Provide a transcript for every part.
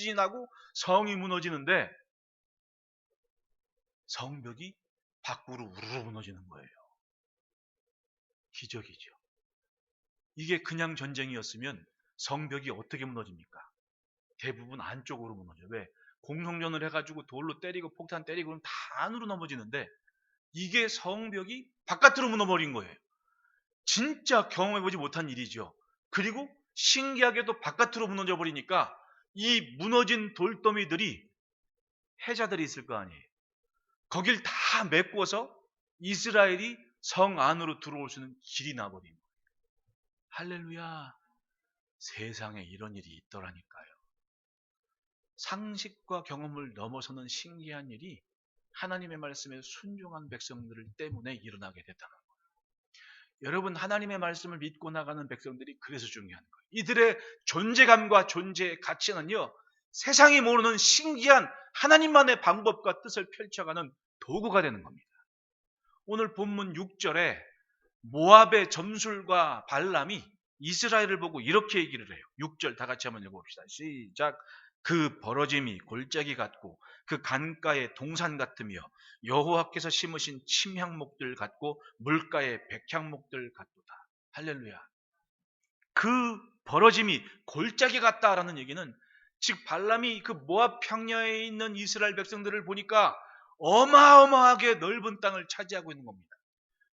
지진이 나고 성이 무너지는데 성벽이 밖으로 우르르 무너지는 거예요. 기적이죠. 이게 그냥 전쟁이었으면 성벽이 어떻게 무너집니까? 대부분 안쪽으로 무너져요. 왜? 공성전을 해가지고 돌로 때리고 폭탄 때리고 그러면 다 안으로 넘어지는데 이게 성벽이 바깥으로 무너버린 거예요. 진짜 경험해보지 못한 일이죠. 그리고 신기하게도 바깥으로 무너져 버리니까 이 무너진 돌더미들이 해자들이 있을 거 아니에요. 거길 다 메꿔서 이스라엘이 성 안으로 들어올 수 있는 길이 나버린 거예요. 할렐루야. 세상에 이런 일이 있더라니까요. 상식과 경험을 넘어서는 신기한 일이 하나님의 말씀에 순종한 백성들 때문에 일어나게 됐다는 거예요. 여러분, 하나님의 말씀을 믿고 나가는 백성들이 그래서 중요한 거예요. 이들의 존재감과 존재의 가치는요, 세상이 모르는 신기한 하나님만의 방법과 뜻을 펼쳐가는 도구가 되는 겁니다. 오늘 본문 6절에 모압의 점술과 발람이 이스라엘을 보고 이렇게 얘기를 해요. 6절 다 같이 한번 읽어봅시다. 시작. 그 벌어짐이 골짜기 같고 그 강가의 동산 같으며 여호와께서 심으신 침향목들 같고 물가의 백향목들 같도다. 할렐루야. 그 벌어짐이 골짜기 같다라는 얘기는 즉 발람이 그 모압 평야에 있는 이스라엘 백성들을 보니까 어마어마하게 넓은 땅을 차지하고 있는 겁니다.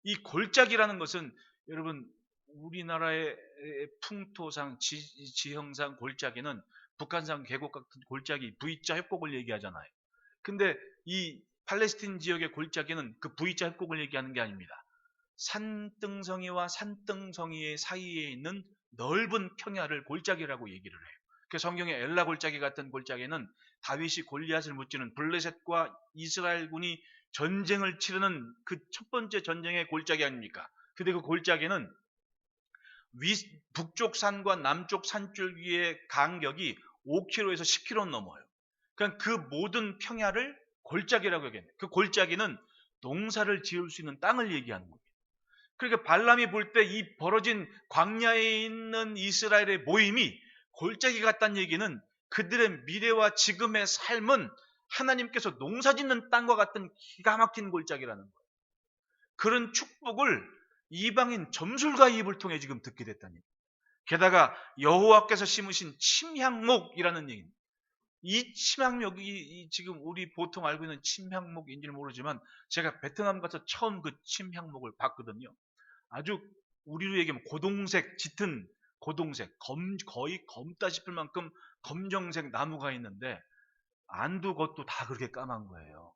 이 골짜기라는 것은 여러분 우리나라의 풍토상 지형상 골짜기는 북한산 계곡 같은 골짜기 V자 협곡을 얘기하잖아요. 근데 이 팔레스틴 지역의 골짜기는 그 V자 협곡을 얘기하는 게 아닙니다. 산등성이와 산등성이 사이에 있는 넓은 평야를 골짜기라고 얘기를 해요. 그 성경의 엘라 골짜기 같은 골짜기는 다윗이 골리앗을 무찌는 블레셋과 이스라엘군이 전쟁을 치르는 그 첫 번째 전쟁의 골짜기 아닙니까? 근데 그 골짜기는 북쪽 산과 남쪽 산줄기의 간격이 5km에서 10km 넘어요. 그러니까 그 모든 평야를 골짜기라고 얘기해요. 그 골짜기는 농사를 지을 수 있는 땅을 얘기하는 겁니다. 그러니까 발람이 볼 때 이 벌어진 광야에 있는 이스라엘의 모임이 골짜기 같다는 얘기는 그들의 미래와 지금의 삶은 하나님께서 농사짓는 땅과 같은 기가 막힌 골짜기라는 거예요. 그런 축복을 이방인 점술가의 입을 통해 지금 듣게 됐다는 얘기예요. 게다가 여호와께서 심으신 침향목이라는 얘기입니다. 이 침향목이 지금 우리 보통 알고 있는 침향목인지는 모르지만 제가 베트남 가서 처음 그 침향목을 봤거든요. 아주 우리로 얘기하면 고동색 짙은 고동색 거의 검다 싶을 만큼 검정색 나무가 있는데 안도 것도 다 그렇게 까만 거예요.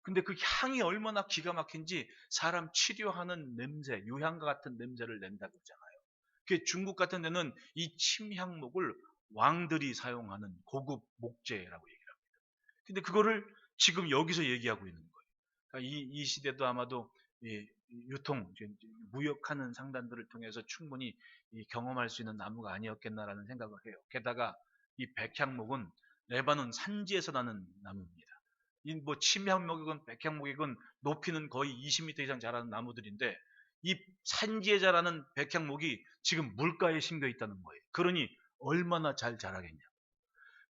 근데 그 향이 얼마나 기가 막힌지 사람 치료하는 냄새, 유향과 같은 냄새를 낸다고 그러잖아요. 그 중국 같은 데는 이 침향목을 왕들이 사용하는 고급 목재라고 얘기를 합니다. 근데 그거를 지금 여기서 얘기하고 있는 거예요. 그러니까 이 시대도 아마도 유통, 무역하는 상단들을 통해서 충분히 경험할 수 있는 나무가 아니었겠나라는 생각을 해요. 게다가 이 백향목은 레바논 산지에서 나는 나무입니다. 이 뭐 침향목이건 백향목이건 높이는 거의 20m 이상 자라는 나무들인데 이 산지에 자라는 백향목이 지금 물가에 심겨 있다는 거예요. 그러니 얼마나 잘 자라겠냐.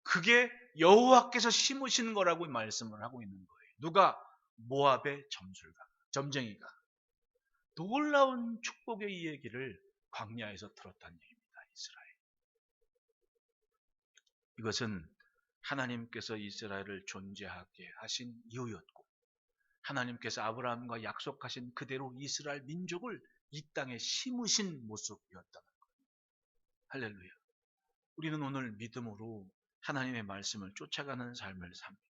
그게 여호와께서 심으신 거라고 말씀을 하고 있는 거예요. 누가? 모압의 점술가, 점쟁이가. 놀라운 축복의 이 얘기를 광야에서 들었다는 얘기입니다. 이스라엘. 이것은 하나님께서 이스라엘을 존재하게 하신 이유였고 하나님께서 아브라함과 약속하신 그대로 이스라엘 민족을 이 땅에 심으신 모습이었다는 거예요. 할렐루야. 우리는 오늘 믿음으로 하나님의 말씀을 쫓아가는 삶을 삽니다.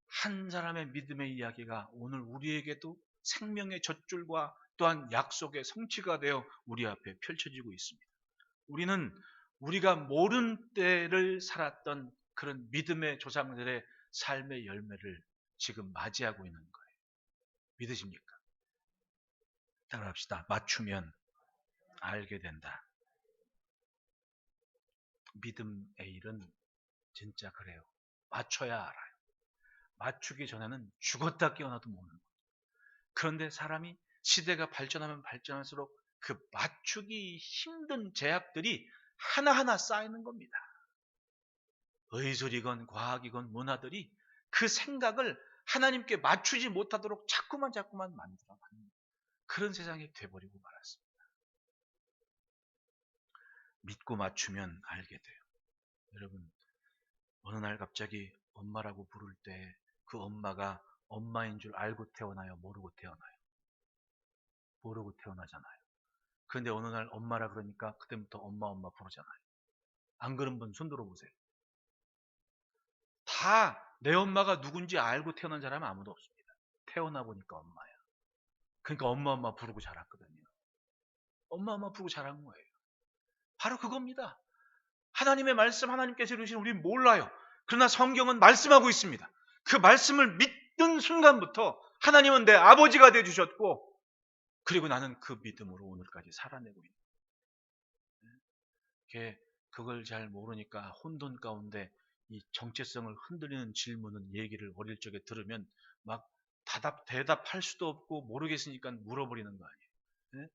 한 사람의 믿음의 이야기가 오늘 우리에게도 생명의 젖줄과 또한 약속의 성취가 되어 우리 앞에 펼쳐지고 있습니다. 우리는 우리가 모른 때를 살았던 그런 믿음의 조상들의 삶의 열매를 지금 맞이하고 있는 거예요. 믿으십니까? 따라합시다. 맞추면 알게 된다. 믿음의 일은 진짜 그래요. 맞춰야 알아요. 맞추기 전에는 죽었다 깨어나도 모르는 거예요. 그런데 사람이 시대가 발전하면 발전할수록 그 맞추기 힘든 제약들이 하나하나 쌓이는 겁니다. 의술이건 과학이건 문화들이 그 생각을 하나님께 맞추지 못하도록 자꾸만 만들어가는 그런 세상이 돼버리고 말았습니다. 믿고 맞추면 알게 돼요. 여러분, 어느 날 갑자기 엄마라고 부를 때 그 엄마가 엄마인 줄 알고 태어나요? 모르고 태어나요? 모르고 태어나잖아요. 그런데 어느 날 엄마라 그러니까 그때부터 엄마 부르잖아요. 안 그런 분 손 들어보세요. 다 내 엄마가 누군지 알고 태어난 사람은 아무도 없습니다. 태어나 보니까 엄마야. 그러니까 엄마 부르고 자랐거든요. 엄마 부르고 자란 거예요. 바로 그겁니다. 하나님의 말씀, 하나님께서 이루신 우리는 몰라요. 그러나 성경은 말씀하고 있습니다. 그 말씀을 믿는 순간부터 하나님은 내 아버지가 되어주셨고, 그리고 나는 그 믿음으로 오늘까지 살아내고 있는 거예요. 그걸 잘 모르니까 혼돈 가운데 이 정체성을 흔들리는 질문은 얘기를 어릴 적에 들으면 막 대답할 수도 없고 모르겠으니까 물어버리는 거 아니에요. 네?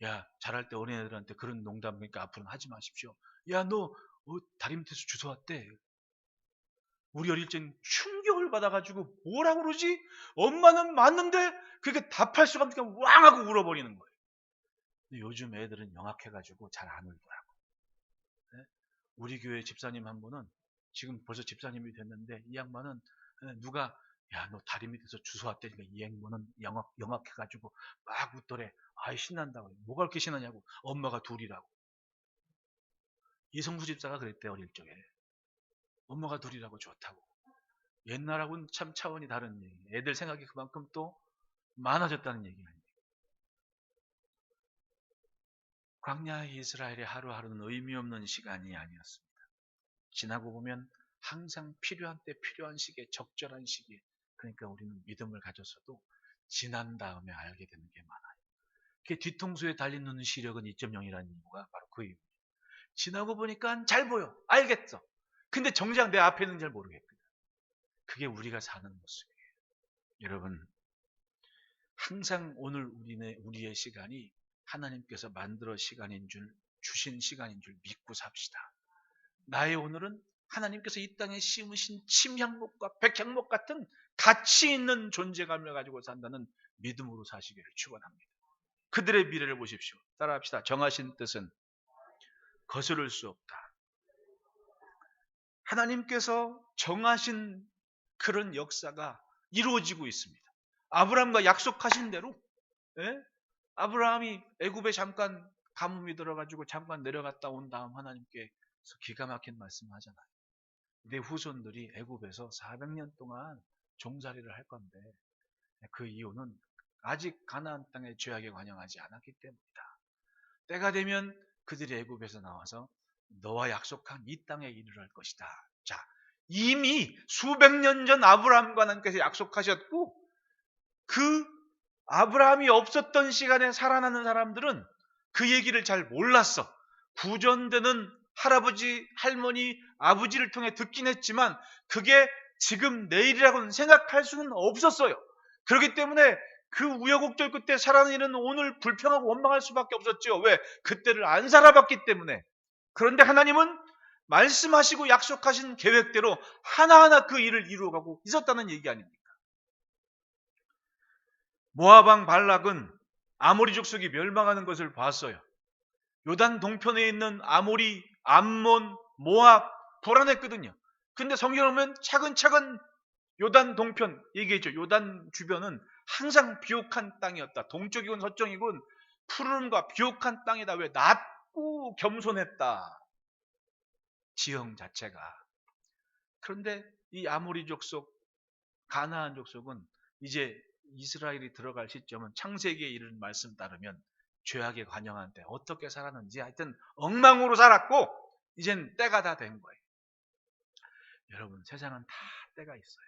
야, 잘할 때 어린애들한테 그런 농담, 그러니까 앞으로는 하지 마십시오. 야, 너 다리 밑에서 주워 왔대. 우리 어릴 땐 충격을 받아가지고 뭐라고 그러지? 엄마는 맞는데 그게 답할 수가 없으니까 왕 하고 울어버리는 거예요. 근데 요즘 애들은 영악해가지고 잘 안 울더라고. 네? 우리 교회 집사님 한 분은 지금 벌써 집사님이 됐는데 이 양반은 누가 야, 너 다리 밑에서 주워 왔다니까 이 양반은 영악해가지고 막 웃더래. 아이, 신난다고. 뭐가 그렇게 신나냐고. 엄마가 둘이라고. 이성수 집사가 그랬대, 어릴 적에. 엄마가 둘이라고 좋다고. 옛날하고는 참 차원이 다른 얘기. 애들 생각이 그만큼 또 많아졌다는 얘기 아니에요. 광야의 이스라엘의 하루하루는 의미 없는 시간이 아니었습니다. 지나고 보면 항상 필요한 때 필요한 시기에 적절한 시기에, 그러니까 우리는 믿음을 가졌어도 지난 다음에 알게 되는 게 많아요. 그 뒤통수에 달린 시력은 2.0이라는 이유가 바로 그 이유예요. 지나고 보니까 잘 보여. 알겠어. 근데 정작 내 앞에 있는 잘 모르겠거든. 그게 우리가 사는 모습이에요. 여러분, 항상 오늘 우리의 시간이 하나님께서 만들어 주신 시간인 줄 믿고 삽시다. 나의 오늘은 하나님께서 이 땅에 심으신 침향목과 백향목 같은 가치 있는 존재감을 가지고 산다는 믿음으로 사시기를 축원합니다. 그들의 미래를 보십시오. 따라합시다. 정하신 뜻은 거스를 수 없다. 하나님께서 정하신 그런 역사가 이루어지고 있습니다. 아브라함과 약속하신 대로, 예? 아브라함이 애굽에 잠깐 가뭄이 들어가지고 잠깐 내려갔다 온 다음 하나님께서 기가 막힌 말씀을 하잖아요. 내 후손들이 애굽에서 400년 동안 종살이를 할 건데 그 이유는 아직 가나안 땅의 죄악에 관영하지 않았기 때문이다. 때가 되면 그들이 애굽에서 나와서 너와 약속한 이 땅에 이르를 것이다. 자, 이미 수백 년 전 아브라함과 하나님께서 약속하셨고, 그 아브라함이 없었던 시간에 살아나는 사람들은 그 얘기를 잘 몰랐어. 구전되는 할아버지, 할머니, 아버지를 통해 듣긴 했지만 그게 지금 내일이라고는 생각할 수는 없었어요. 그렇기 때문에 그 우여곡절 끝에 살아내는 오늘 불평하고 원망할 수밖에 없었죠. 왜? 그때를 안 살아봤기 때문에. 그런데 하나님은 말씀하시고 약속하신 계획대로 하나하나 그 일을 이루어가고 있었다는 얘기 아닙니까? 모압 왕 발락은 아모리 족속이 멸망하는 것을 봤어요. 요단 동편에 있는 아모리, 암몬, 모압 불안했거든요. 근데 성경을 보면 차근차근 요단 동편 얘기했죠. 요단 주변은 항상 비옥한 땅이었다. 동쪽이건 서쪽이건 푸르름과 비옥한 땅이다. 왜? 낮고 겸손했다. 지형 자체가. 그런데 이 아모리 족속, 가나안 족속은 이제 이스라엘이 들어갈 시점은 창세기에 이르는 말씀 따르면 죄악에 관영한 때 어떻게 살았는지 하여튼 엉망으로 살았고 이젠 때가 다 된 거예요. 여러분, 세상은 다 때가 있어요.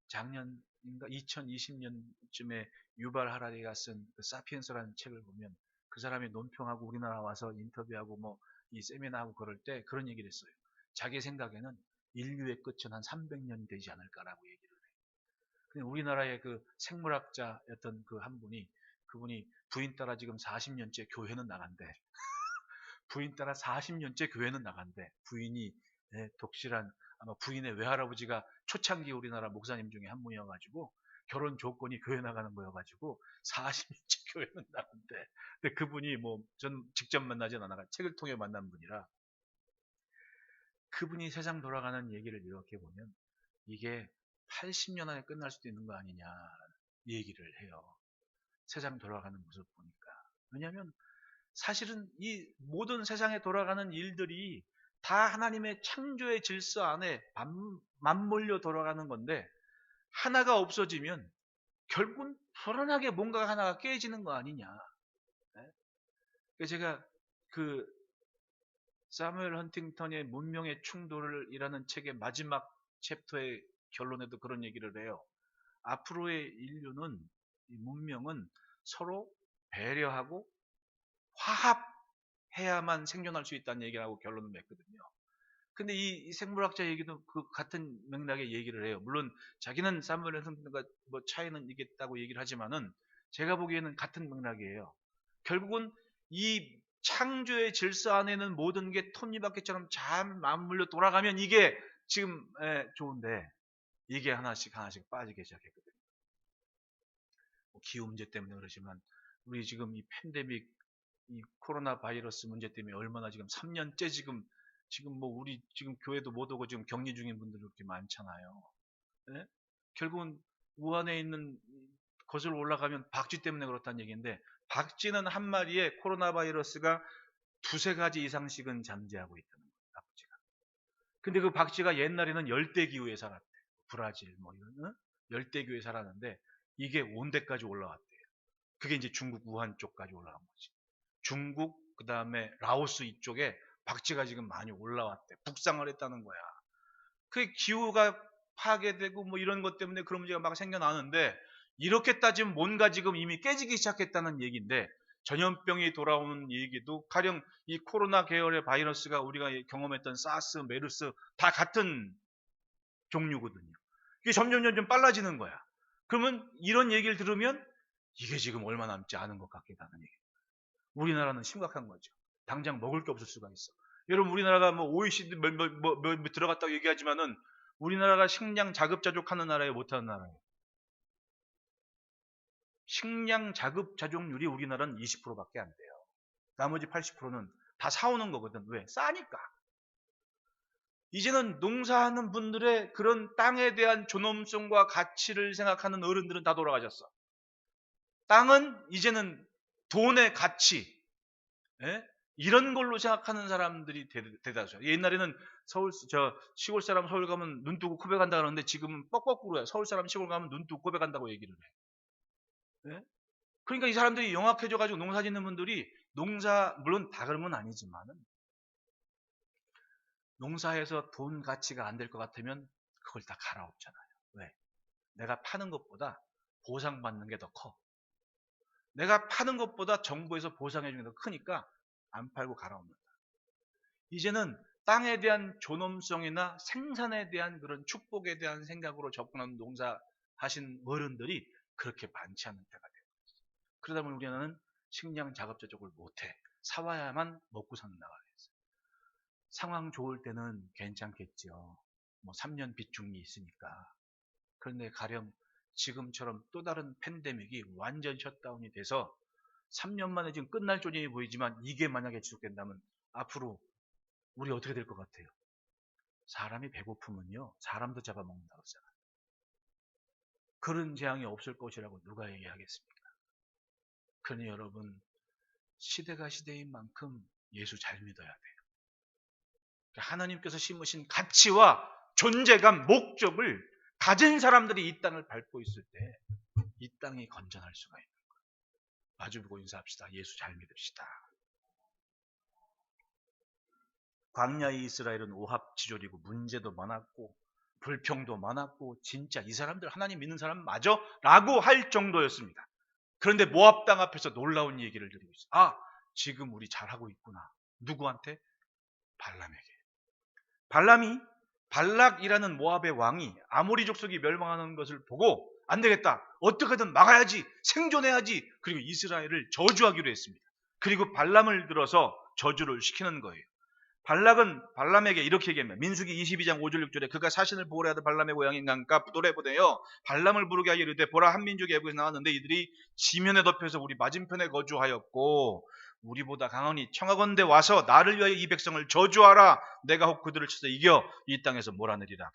작년인가 2020년쯤에 유발 하라리가 쓴 그 사피엔스라는 책을 보면 그 사람이 논평하고 우리나라 와서 인터뷰하고 뭐 이 세미나하고 그럴 때 그런 얘기를 했어요. 자기 생각에는 인류의 끝은 한 300년 되지 않을까라고 얘기를 해요. 근데 우리나라의 그 생물학자였던 그 한 분이, 그분이 부인 따라 지금 40년째 교회는 나간대. 부인 따라 40년째 교회는 나간대. 부인이 독실한 아마 부인의 외할아버지가 초창기 우리나라 목사님 중에 한 분이어가지고 결혼 조건이 교회 나가는 거여가지고 40년째 교회는 나는데, 근데 그분이 뭐 전 직접 만나진 않아가 책을 통해 만난 분이라, 그분이 세상 돌아가는 얘기를 이렇게 보면 이게 80년 안에 끝날 수도 있는 거 아니냐 얘기를 해요. 세상 돌아가는 모습 보니까. 왜냐하면 사실은 이 모든 세상에 돌아가는 일들이 다 하나님의 창조의 질서 안에 맞물려 돌아가는 건데, 하나가 없어지면 결국은 불안하게 뭔가 하나가 깨지는 거 아니냐. 제가 그 사무엘 헌팅턴의 문명의 충돌이라는 책의 마지막 챕터의 결론에도 그런 얘기를 해요. 앞으로의 인류는, 이 문명은 서로 배려하고 화합해야만 생존할 수 있다는 얘기를 하고 결론을 맺거든요. 근데 이 생물학자 얘기도 그 같은 맥락의 얘기를 해요. 물론 자기는 사무엘 헌팅턴과 뭐 차이는 있겠다고 얘기를 하지만은 제가 보기에는 같은 맥락이에요. 결국은 이 창조의 질서 안에는 모든 게 톱니바퀴처럼 잘 맞물려 돌아가면 이게 지금 좋은데, 이게 하나씩 빠지기 시작했거든요. 뭐 기후 문제 때문에 그러지만 우리 지금 이 팬데믹, 이 코로나 바이러스 문제 때문에 얼마나 지금 3년째 지금 뭐 우리 지금 교회도 못 오고 지금 격리 중인 분들 그렇게 많잖아요. 예? 결국은 우한에 있는 거슬러 올라가면 박쥐 때문에 그렇다는 얘기인데, 박쥐는 한 마리에 코로나 바이러스가 두세 가지 이상씩은 잠재하고 있다는 거예요. 박쥐가. 근데 그 박쥐가 옛날에는 열대 기후에 살았대요. 브라질 뭐 이런 열대 기후에 살았는데 이게 온대까지 올라왔대요. 그게 이제 중국 우한 쪽까지 올라간 거지. 중국 그다음에 라오스 이쪽에 박쥐가 지금 많이 올라왔대. 북상을 했다는 거야. 그 기후가 파괴되고 뭐 이런 것 때문에 그런 문제가 막 생겨나는데, 이렇게 따지면 뭔가 지금 이미 깨지기 시작했다는 얘기인데, 전염병이 돌아오는 얘기도 가령 이 코로나 계열의 바이러스가 우리가 경험했던 사스, 메르스 다 같은 종류거든요. 이게 점점 빨라지는 거야. 그러면 이런 얘기를 들으면 이게 지금 얼마 남지 않은 것 같기도 하는 얘기예요. 우리나라는 심각한 거죠. 당장 먹을 게 없을 수가 있어. 여러분 우리나라가 뭐 OECD 들어갔다고 얘기하지만은 우리나라가 식량 자급자족하는 나라예요, 못하는 나라예요? 식량 자급자족률이 우리나라는 20%밖에 안 돼요. 나머지 80%는 다 사오는 거거든. 왜? 싸니까. 이제는 농사하는 분들의 그런 땅에 대한 존엄성과 가치를 생각하는 어른들은 다 돌아가셨어. 땅은 이제는 돈의 가치, 이런 걸로 생각하는 사람들이 대다수야. 옛날에는 시골 사람 서울 가면 눈 뜨고 고백한다 그러는데 지금은 뻑뻑꾸로야. 서울 사람 시골 가면 눈 뜨고 고백한다고 얘기를 해. 그러니까 이 사람들이 영악해져가지고 농사 짓는 분들이 물론 다 그런 건 아니지만은 농사에서 돈 가치가 안 될 것 같으면 그걸 다 갈아엎잖아요. 왜? 내가 파는 것보다 보상받는 게 더 커. 내가 파는 것보다 정부에서 보상해 주는 게 더 크니까 안 팔고 갈아엎는다. 이제는 땅에 대한 존엄성이나 생산에 대한 그런 축복에 대한 생각으로 접근하는 농사 하신 어른들이 그렇게 많지 않은 때가 돼요. 그러다 보니 우리나라는 식량 자급자족을 못해. 사와야만 먹고 사는 나라가 됐어요. 상황 좋을 때는 괜찮겠죠. 뭐 3년 빚중이 있으니까. 그런데 가령 지금처럼 또 다른 팬데믹이 완전 셧다운이 돼서 3년 만에 지금 끝날 조짐이 보이지만 이게 만약에 지속된다면 앞으로 우리 어떻게 될 것 같아요? 사람이 배고프면요, 사람도 잡아먹는다고 했잖아요. 그런 재앙이 없을 것이라고 누가 얘기하겠습니까? 그러니 여러분, 시대가 시대인 만큼 예수 잘 믿어야 돼요. 하나님께서 심으신 가치와 존재감, 목적을 가진 사람들이 이 땅을 밟고 있을 때 이 땅이 건전할 수가 있는 거예요. 마주보고 인사합시다. 예수 잘 믿읍시다. 광야의 이스라엘은 오합지졸이고 문제도 많았고 불평도 많았고 진짜 이 사람들 하나님 믿는 사람 맞아? 라고 할 정도였습니다. 그런데 모압 땅 앞에서 놀라운 얘기를 드리고 있어요. 지금 우리 잘하고 있구나. 누구한테? 발람에게. 발람이 발락이라는 모압의 왕이 아모리 족속이 멸망하는 것을 보고 안 되겠다. 어떻게든 막아야지. 생존해야지. 그리고 이스라엘을 저주하기로 했습니다. 그리고 발람을 들어서 저주를 시키는 거예요. 발락은 발람에게 이렇게 얘기합니다. 민수기 22장 5절 6절에 그가 사신을 보호하여 하던 발람의 고향인 강가 부돌에 보내요 발람을 부르게 하여 이르되 보라 한 민족이 애굽에서 나왔는데 이들이 지면에 덮여서 우리 맞은편에 거주하였고 우리보다 강하니 청하건대 와서 나를 위하여 이 백성을 저주하라. 내가 혹 그들을 쳐서 이겨 이 땅에서 몰아내리라.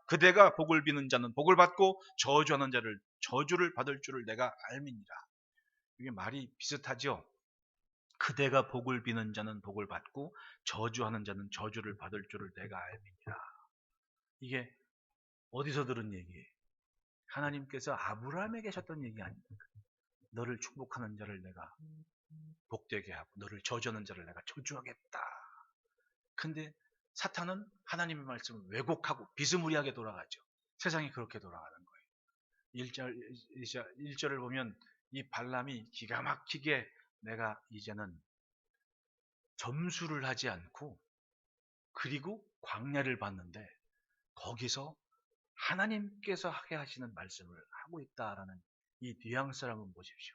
그대가 복을 비는 자는 복을 받고 저주하는 자를 저주를 받을 줄을 내가 알미니라. 이게 말이 비슷하죠. 그대가 복을 비는 자는 복을 받고 저주하는 자는 저주를 받을 줄을 내가 알미니라. 이게 어디서 들은 얘기예요? 하나님께서 아브라함에게 하셨던 얘기 아닙니까? 너를 축복하는 자를 내가 복되게 하고 너를 저주하는 자를 내가 저주하겠다. 근데 사탄은 하나님의 말씀을 왜곡하고 비스무리하게 돌아가죠. 세상이 그렇게 돌아가는 거예요. 1절을 보면 이 발람이 기가 막히게 내가 이제는 점수를 하지 않고 그리고 광야를 봤는데 거기서 하나님께서 하게 하시는 말씀을 하고 있다라는 이 뉘앙스를 한번 보십시오.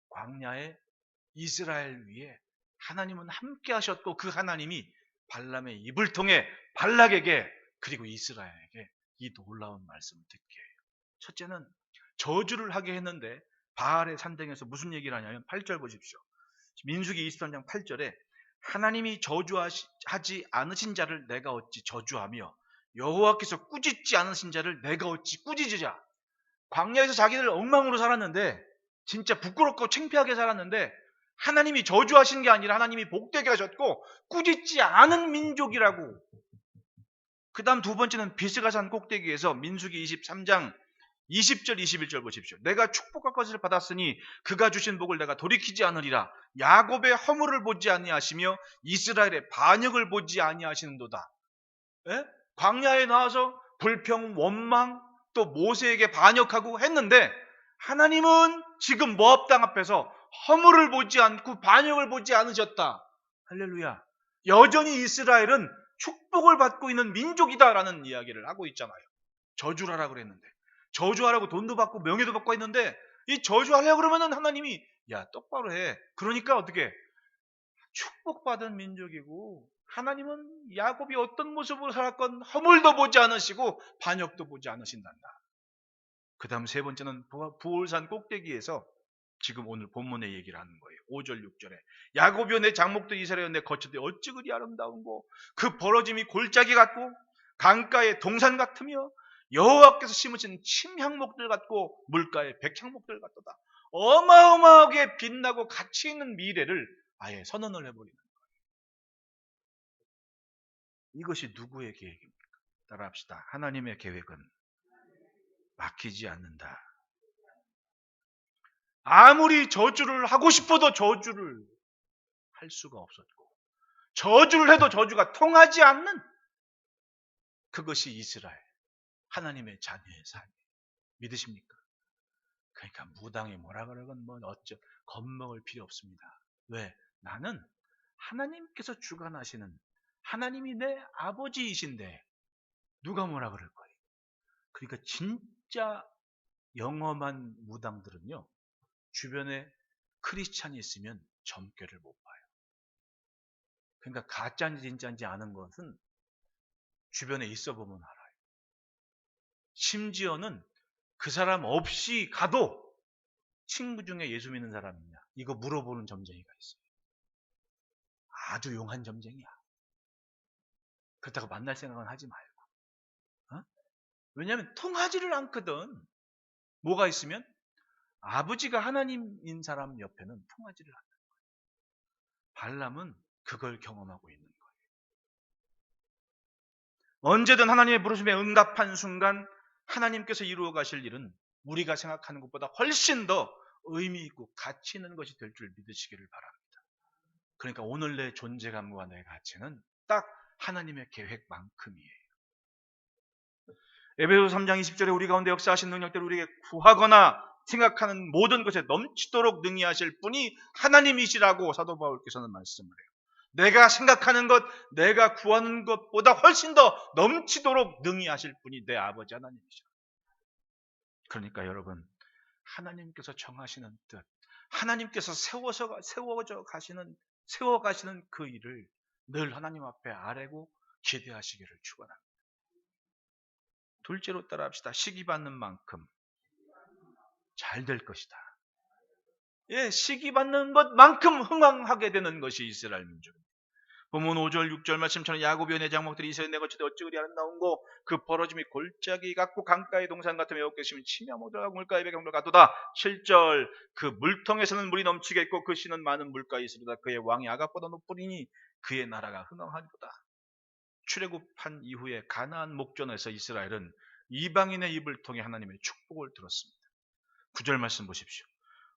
광야에 이스라엘 위에 하나님은 함께 하셨고 그 하나님이 발람의 입을 통해 발락에게 그리고 이스라엘에게 이 놀라운 말씀을 듣게 해요. 첫째는 저주를 하게 했는데 바알의 산등에서 무슨 얘기를 하냐면 8절 보십시오. 민수기 23장 8절에 하나님이 저주하지 않으신 자를 내가 어찌 저주하며 여호와께서 꾸짖지 않으신 자를 내가 어찌 꾸짖으랴. 광야에서 자기들 엉망으로 살았는데 진짜 부끄럽고 창피하게 살았는데 하나님이 저주하신 게 아니라 하나님이 복되게 하셨고 꾸짖지 않은 민족이라고. 그 다음 두 번째는 비스가산 꼭대기에서 민수기 23장 20절 21절 보십시오. 내가 축복과 것을 받았으니 그가 주신 복을 내가 돌이키지 않으리라. 야곱의 허물을 보지 아니하시며 이스라엘의 반역을 보지 아니하시는도다. 에? 광야에 나와서 불평, 원망, 또 모세에게 반역하고 했는데 하나님은 지금 모압 땅 앞에서 허물을 보지 않고 반역을 보지 않으셨다. 할렐루야. 여전히 이스라엘은 축복을 받고 있는 민족이다라는 이야기를 하고 있잖아요. 저주하라고 그랬는데. 저주하라고 돈도 받고 명예도 받고 했는데 이 저주하려고 그러면은 하나님이 야 똑바로 해. 그러니까 어떻게 축복받은 민족이고 하나님은 야곱이 어떤 모습으로 살았건 허물도 보지 않으시고 반역도 보지 않으신단다. 그 다음 세 번째는 부올산 꼭대기에서 지금 오늘 본문의 얘기를 하는 거예요. 5절 6절에 야곱이여 내 장목들 이스라엘여 내 거처들이 어찌 그리 아름다운고 그 벌어짐이 골짜기 같고 강가의 동산 같으며 여호와께서 심으신 침향목들 같고 물가의 백향목들 같도다. 어마어마하게 빛나고 가치 있는 미래를 아예 선언을 해버리는 거예요. 이것이 누구의 계획입니까? 따라합시다. 하나님의 계획은 막히지 않는다. 아무리 저주를 하고 싶어도 저주를 할 수가 없었고 저주를 해도 저주가 통하지 않는 그것이 이스라엘 하나님의 자녀의 삶. 믿으십니까? 그러니까 무당이 뭐라 그러건 뭐 어쩌 겁먹을 필요 없습니다. 왜? 나는 하나님께서 주관하시는 하나님이 내 아버지이신데 누가 뭐라 그럴 거예요. 그러니까 진짜 영험한 무당들은요. 주변에 크리스찬이 있으면 점괘를 못 봐요. 그러니까 가짜인지 진짜인지 아는 것은 주변에 있어 보면 알아요. 심지어는 그 사람 없이 가도 친구 중에 예수 믿는 사람 있냐 이거 물어보는 점쟁이가 있어요. 아주 용한 점쟁이야. 그렇다고 만날 생각은 하지 말고. 어? 왜냐하면 통하지를 않거든. 뭐가 있으면 아버지가 하나님인 사람 옆에는 통하지를 않는 거예요. 발람은 그걸 경험하고 있는 거예요. 언제든 하나님의 부르심에 응답한 순간 하나님께서 이루어 가실 일은 우리가 생각하는 것보다 훨씬 더 의미 있고 가치 있는 것이 될 줄 믿으시기를 바랍니다. 그러니까 오늘 내 존재감과 내 가치는 딱 하나님의 계획만큼이에요. 에베소서 3장 20절에 우리 가운데 역사하신 능력대로 우리에게 구하거나 생각하는 모든 것에 넘치도록 능히 하실 분이 하나님이시라고 사도 바울께서는 말씀을 해요. 내가 생각하는 것, 내가 구하는 것보다 훨씬 더 넘치도록 능히 하실 분이 내 아버지 하나님이시라. 그러니까 여러분, 하나님께서 정하시는 뜻, 하나님께서 세워 가시는 그 일을 늘 하나님 앞에 아뢰고 기대하시기를 축원합니다. 둘째로 따라합시다. 시기 받는 만큼 잘 될 것이다. 예, 시기 받는 것만큼 흥왕하게 되는 것이 이스라엘 민족입니다. 본문 5절 6절 말씀처럼 야곱의 내 장목들이 이스라엘 내 거치되 어찌 그리 아름다운고 그 벌어짐이 골짜기 같고 강가의 동산 같으며 어깨심이 치며 모두가 물가의 배경들 같도다. 7절 그 물통에서는 물이 넘치겠고 그 씨는 많은 물가에 있으리다. 그의 왕이 아각보다 높으리니 그의 나라가 흥왕하리로다. 출애굽한 이후에 가나안 목전에서 이스라엘은 이방인의 입을 통해 하나님의 축복을 들었습니다. 9절 말씀 보십시오.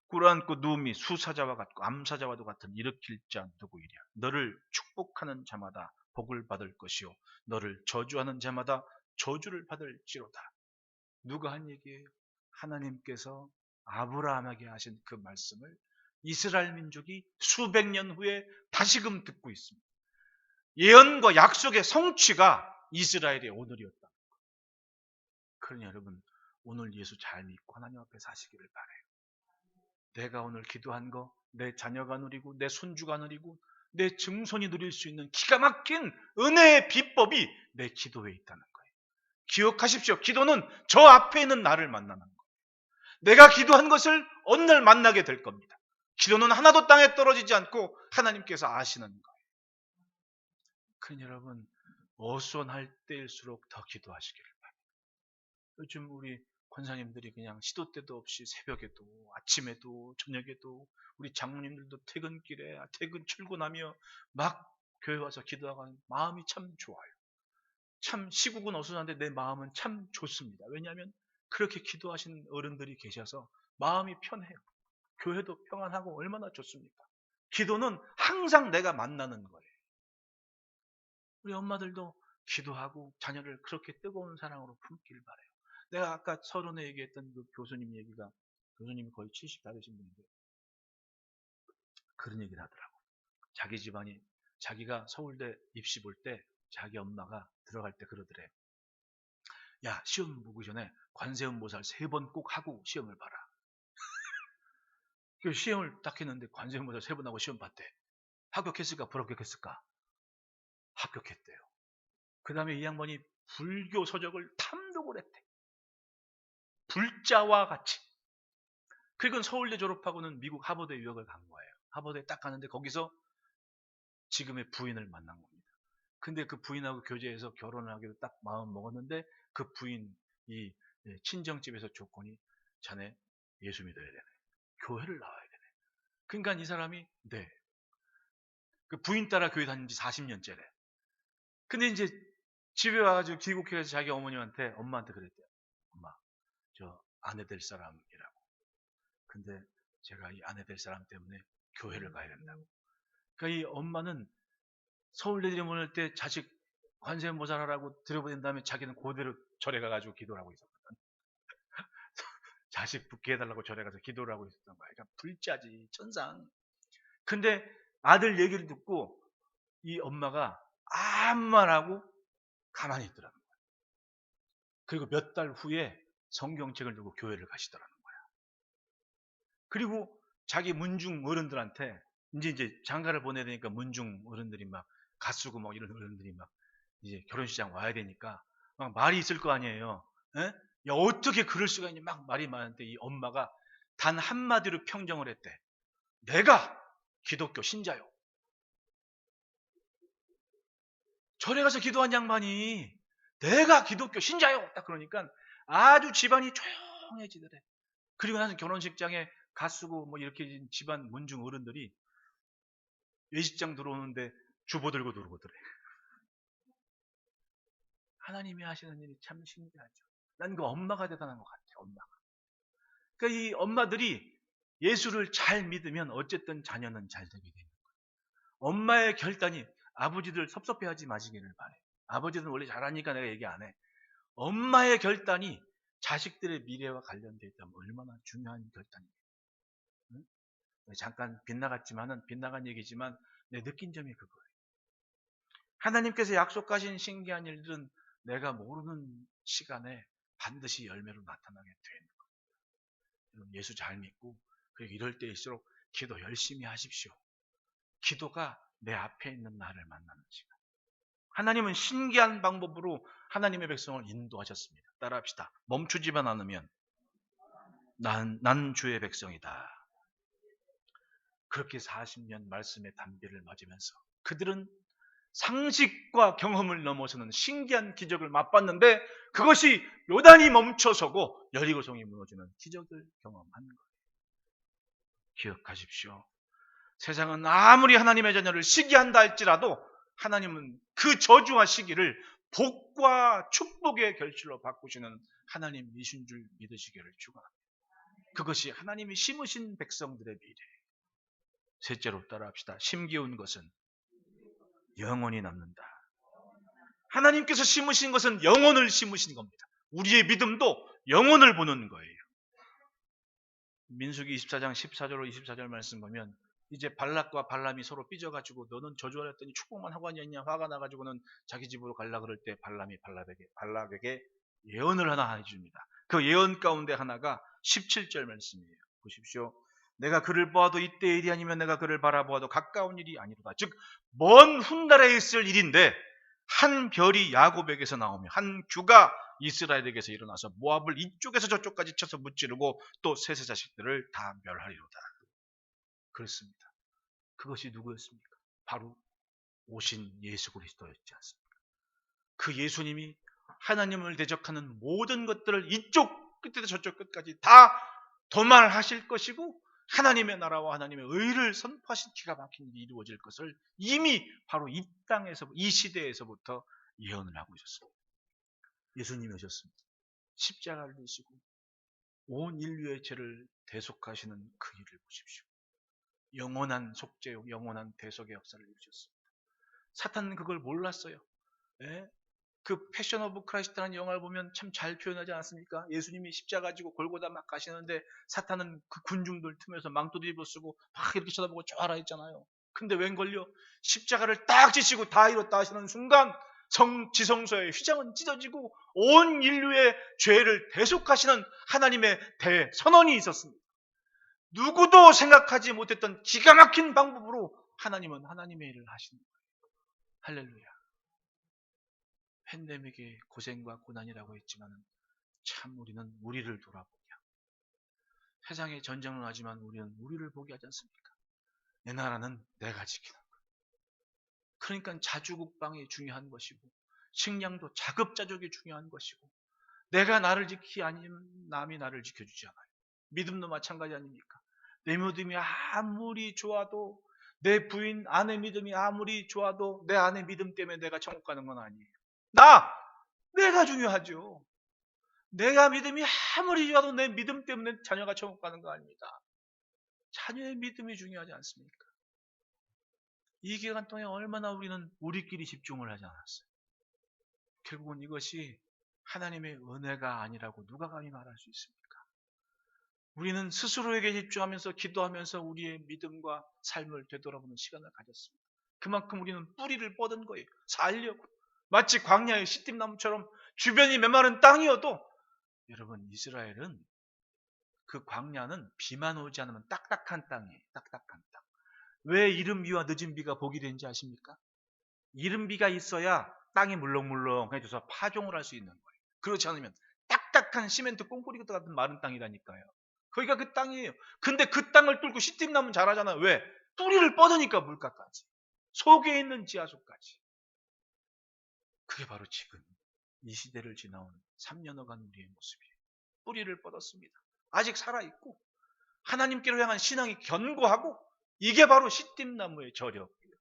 꿇어앉고 누움이 수사자와 같고 암사자와도 같은 일으킬 자 누구이랴. 너를 축복하는 자마다 복을 받을 것이요 너를 저주하는 자마다 저주를 받을지로다. 누가 한 얘기예요? 하나님께서 아브라함에게 하신 그 말씀을 이스라엘 민족이 수백 년 후에 다시금 듣고 있습니다. 예언과 약속의 성취가 이스라엘의 오늘이었다. 그러니 여러분 오늘 예수 잘 믿고 하나님 앞에 사시기를 바라요. 내가 오늘 기도한 거 내 자녀가 누리고 내 손주가 누리고 내 증손이 누릴 수 있는 기가 막힌 은혜의 비법이 내 기도에 있다는 거예요. 기억하십시오. 기도는 저 앞에 있는 나를 만나는 거예요. 내가 기도한 것을 어느 날 만나게 될 겁니다. 기도는 하나도 땅에 떨어지지 않고 하나님께서 아시는 거예요. 그러니 여러분 어수선할 때일수록 더 기도하시기를 바랍니다. 요즘 우리 권사님들이 그냥 시도 때도 없이 새벽에도 아침에도 저녁에도 우리 장로님들도 퇴근길에 퇴근 출근하며 막 교회 와서 기도하고 마음이 참 좋아요. 참 시국은 어수선한데 내 마음은 참 좋습니다. 왜냐하면 그렇게 기도하신 어른들이 계셔서 마음이 편해요. 교회도 평안하고 얼마나 좋습니까? 기도는 항상 내가 만나는 거예요. 우리 엄마들도 기도하고 자녀를 그렇게 뜨거운 사랑으로 품기를 바라요. 내가 아까 서론에 얘기했던 그 교수님 얘기가, 교수님이 거의 70 다 되신 분인데 그런 얘기를 하더라고. 자기 집안이, 자기가 서울대 입시 볼 때 자기 엄마가 들어갈 때 그러더래. 야, 시험 보기 전에 관세음보살 3번 꼭 하고 시험을 봐라. 그 시험을 딱 했는데 관세음보살 3번 하고 시험 봤대. 합격했을까 불합격했을까? 합격했대요. 그 다음에 이 양반이 불교 서적을 탐독을 했대. 불자와 같이. 그리고 서울대 졸업하고는 미국 하버드에 유학을 간 거예요. 하버드에 딱 가는데 거기서 지금의 부인을 만난 겁니다. 근데 그 부인하고 교제해서 결혼을 하기로 딱 마음 먹었는데 그 부인 이 친정집에서 조건이 자네 예수 믿어야 되네. 교회를 나와야 되네. 그러니까 이 사람이 그 부인 따라 교회 다닌 지 40년째래. 근데 이제 집에 와가지고 귀국해서 자기 어머니한테 엄마한테 그랬대요. 엄마 저 아내 될 사람이라고. 근데 제가 이 아내 될 사람 때문에 교회를 가야 된다고. 그러니까 이 엄마는 서울대들이 보낼 때 자식 관세음보살하라고 들여보낸 다음에 자기는 그대로 절에 가가지고 기도를 하고 있었거든. 자식 붙게 해달라고 절에 가서 기도를 하고 있었던 거야. 그러니까 불자지 천상. 근데 아들 얘기를 듣고 이 엄마가 아무 말하고 가만히 있더라는 거야. 그리고 몇 달 후에 성경책을 들고 교회를 가시더라는 거야. 그리고 자기 문중 어른들한테 이제 장가를 보내야 되니까 문중 어른들이 막 가수고 뭐 이런 어른들이 막 이제 결혼식장 와야 되니까 막 말이 있을 거 아니에요. 에? 야, 어떻게 그럴 수가 있냐 막 말이 많은데 이 엄마가 단 한마디로 평정을 했대. 내가 기독교 신자요. 절에 가서 기도한 양반이 내가 기독교 신자요. 딱 그러니까 아주 집안이 조용해지더래. 그리고 나서 결혼식장에 가수고 뭐 이렇게 집안 문중 어른들이 예식장 들어오는데 주보 들고 들어오더래. 하나님이 하시는 일이 참 신기하죠. 난 그 엄마가 대단한 것 같아. 엄마가. 그러니까 이 엄마들이 예수를 잘 믿으면 어쨌든 자녀는 잘 되게 되는 거예요. 엄마의 결단이 아버지들 섭섭해하지 마시기를 바래. 아버지는 원래 잘하니까 내가 얘기 안 해. 엄마의 결단이 자식들의 미래와 관련되어 있다면 얼마나 중요한 결단이에요. 응? 잠깐 빗나간 얘기지만 내 느낀 점이 그거예요. 하나님께서 약속하신 신기한 일들은 내가 모르는 시간에 반드시 열매로 나타나게 되는 거예요. 예수 잘 믿고 그리고 이럴 때일수록 기도 열심히 하십시오. 기도가 내 앞에 있는 나를 만나는 시간. 하나님은 신기한 방법으로 하나님의 백성을 인도하셨습니다. 따라합시다. 멈추지만 않으면 난 주의 백성이다. 그렇게 40년 말씀의 단비를 맞으면서 그들은 상식과 경험을 넘어서는 신기한 기적을 맛봤는데 그것이 요단이 멈춰서고 여리고성이 무너지는 기적을 경험한 거예요. 기억하십시오. 세상은 아무리 하나님의 자녀를 시기한다 할지라도 하나님은 그 저주와 시기를 복과 축복의 결실로 바꾸시는 하나님이신 줄 믿으시기를 축원합니다. 그것이 하나님이 심으신 백성들의 미래. 셋째로 따라합시다. 심기운 것은 영원히 남는다. 하나님께서 심으신 것은 영혼을 심으신 겁니다. 우리의 믿음도 영혼을 보는 거예요. 민수기 24장 14절로 24절 말씀 보면 이제 발락과 발람이 서로 삐져가지고 너는 저주하랬더니 축복만 하고 앉았냐 화가 나가지고는 자기 집으로 가려고 그럴 때 발람이 발락에게 예언을 하나 해줍니다. 그 예언 가운데 하나가 17절 말씀이에요. 보십시오. 내가 그를 보아도 이때 일이 아니면 내가 그를 바라보아도 가까운 일이 아니로다. 즉 먼 훗날에 있을 일인데 한 별이 야곱에게서 나오며 한 규가 이스라엘에게서 일어나서 모압을 이쪽에서 저쪽까지 쳐서 무찌르고 또 셋의 자식들을 다 멸하리로다. 그렇습니다. 그것이 누구였습니까? 바로 오신 예수 그리스도였지 않습니까? 그 예수님이 하나님을 대적하는 모든 것들을 이쪽 끝에서 저쪽 끝까지 다 도말하실 것이고 하나님의 나라와 하나님의 의를 선포하신 기가 막힌 일이 이루어질 것을 이미 바로 이 땅에서 이 시대에서부터 예언을 하고 있었습니다. 예수님이 오셨습니다. 십자가를 지시고 온 인류의 죄를 대속하시는 그 일을 보십시오. 영원한 속죄요, 영원한 대속의 역사를 이루셨습니다. 사탄은 그걸 몰랐어요. 예? 그 패션 오브 크라이스트라는 영화를 보면 참 잘 표현하지 않았습니까? 예수님이 십자가 지고 골고다 막 가시는데 사탄은 그 군중들 틈에서 망토 뒤집어 쓰고 막 이렇게 쳐다보고 쫙 있잖아요. 근데 웬걸요? 십자가를 딱 지시고 다 이뤘다 하시는 순간 지성소의 휘장은 찢어지고 온 인류의 죄를 대속하시는 하나님의 대선언이 있었습니다. 누구도 생각하지 못했던 기가 막힌 방법으로 하나님은 하나님의 일을 하시는 거예요. 할렐루야. 팬데믹의 고생과 고난이라고 했지만 참 우리는 우리를 돌아보게 하고 세상에 전쟁을 하지만 우리는 우리를 보게 하지 않습니까? 내 나라는 내가 지키는 것. 그러니까 자주국방이 중요한 것이고 식량도 자급자족이 중요한 것이고 내가 나를 지키지 아니면 남이 나를 지켜주지 않아요. 믿음도 마찬가지 아닙니까? 내 믿음이 아무리 좋아도 내 부인 아내 믿음이 아무리 좋아도 내 아내 믿음 때문에 내가 천국 가는 건 아니에요. 내가 중요하죠. 내가 믿음이 아무리 좋아도 내 믿음 때문에 자녀가 천국 가는 거 아닙니다. 자녀의 믿음이 중요하지 않습니까? 이 기간 동안 얼마나 우리는 우리끼리 집중을 하지 않았어요. 결국은 이것이 하나님의 은혜가 아니라고 누가 감히 말할 수 있습니까? 우리는 스스로에게 집중하면서 기도하면서 우리의 믿음과 삶을 되돌아보는 시간을 가졌습니다. 그만큼 우리는 뿌리를 뻗은 거예요. 살려고. 마치 광야의 시띠나무처럼 주변이 메마른 땅이어도 여러분 이스라엘은 그 광야는 비만 오지 않으면 딱딱한 땅이에요. 딱딱한 땅. 왜 이른 비와 늦은 비가 복이 되는지 아십니까? 이른 비가 있어야 땅이 물렁물렁해져서 파종을 할 수 있는 거예요. 그렇지 않으면 딱딱한 시멘트 꽁꼬리 같은 마른 땅이라니까요. 거기가 그 땅이에요. 근데 그 땅을 뚫고 시띠나무는 자라잖아요. 왜? 뿌리를 뻗으니까 물가까지. 속에 있는 지하수까지. 그게 바로 지금 이 시대를 지나온 3년여간 우리의 모습이에요. 뿌리를 뻗었습니다. 아직 살아있고 하나님께로 향한 신앙이 견고하고 이게 바로 시띠나무의 저력이에요.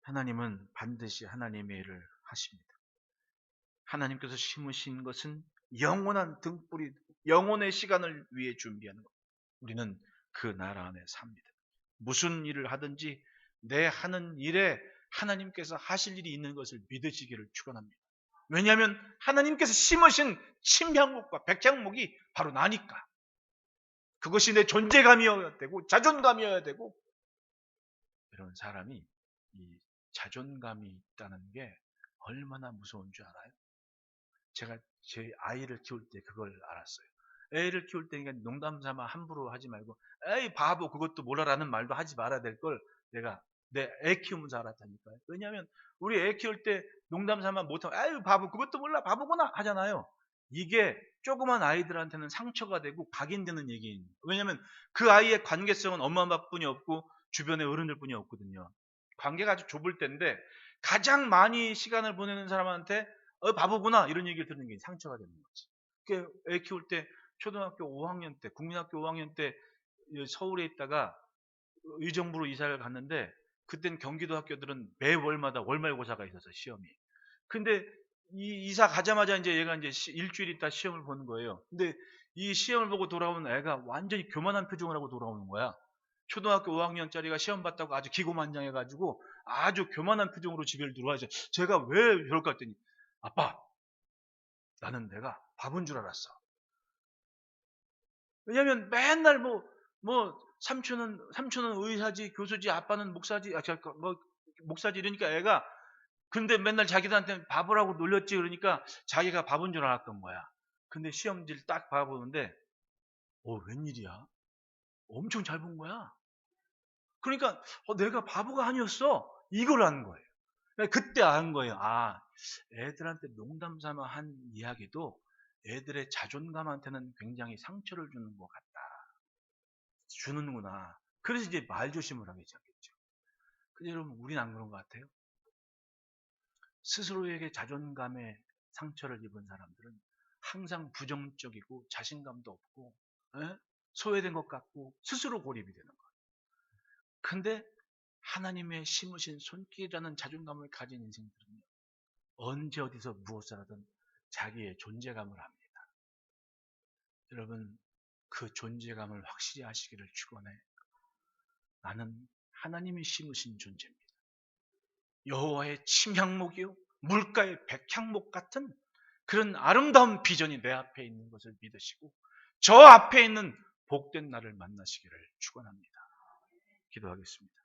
하나님은 반드시 하나님의 일을 하십니다. 하나님께서 심으신 것은 영원한 등불이 영혼의 시간을 위해 준비하는 것. 우리는 그 나라 안에 삽니다. 무슨 일을 하든지 내 하는 일에 하나님께서 하실 일이 있는 것을 믿으시기를 축원합니다. 왜냐하면 하나님께서 심으신 침향목과 백향목이 바로 나니까. 그것이 내 존재감이어야 되고 자존감이어야 되고 이런 사람이 이 자존감이 있다는 게 얼마나 무서운 줄 알아요? 제가 제 아이를 키울 때 그걸 알았어요. 애를 키울 때니까 농담 삼아 함부로 하지 말고 에이 바보 그것도 몰라라는 말도 하지 말아야 될 걸 내가 내 애 키우면서 알았다니까요. 왜냐하면 우리 애 키울 때 농담 삼아 못하면 에이 바보 그것도 몰라 바보구나 하잖아요. 이게 조그만 아이들한테는 상처가 되고 각인되는 얘기입니다. 왜냐하면 그 아이의 관계성은 엄마 아빠뿐이 없고 주변의 어른들뿐이 없거든요. 관계가 아주 좁을 때인데 가장 많이 시간을 보내는 사람한테 바보구나 이런 얘기를 듣는 게 상처가 되는 거지. 애 키울 때 초등학교 5학년 때 국민학교 5학년 때 서울에 있다가 의정부로 이사를 갔는데 그땐 경기도 학교들은 매월마다 월말고사가 있어서 시험이. 근데 이 이사 가자마자 이제 얘가 이제 일주일 있다 시험을 보는 거예요. 근데 이 시험을 보고 돌아오는 애가 완전히 교만한 표정을 하고 돌아오는 거야. 초등학교 5학년짜리가 시험 봤다고 아주 기고만장해가지고 아주 교만한 표정으로 집에 들어와서 제가 왜 그럴까 했더니 아빠 나는 내가 바본 줄 알았어. 왜냐면 맨날 삼촌은 의사지 교수지 아빠는 목사지 목사지 이러니까 애가 근데 맨날 자기들한테 바보라고 놀렸지 그러니까 자기가 바본 줄 알았던 거야. 근데 시험지를 딱 봐보는데 웬일이야? 엄청 잘 본 거야. 그러니까 내가 바보가 아니었어. 이걸 아는 거예요. 그때 아는 거예요. 애들한테 농담 삼아 한 이야기도 애들의 자존감한테는 굉장히 상처를 주는 것 같다. 주는구나. 그래서 이제 말조심을 하기 시작했죠. 근데 여러분, 우리는 안 그런 것 같아요? 스스로에게 자존감에 상처를 입은 사람들은 항상 부정적이고 자신감도 없고 소외된 것 같고 스스로 고립이 되는 거예요. 근데 하나님의 심으신 손길이라는 자존감을 가진 인생들은요. 언제 어디서 무엇을 하든 자기의 존재감을 합니다. 여러분 그 존재감을 확실히 하시기를 축원해. 나는 하나님이 심으신 존재입니다. 여호와의 침향목이요 물가의 백향목 같은 그런 아름다운 비전이 내 앞에 있는 것을 믿으시고 저 앞에 있는 복된 나를 만나시기를 축원합니다. 기도하겠습니다.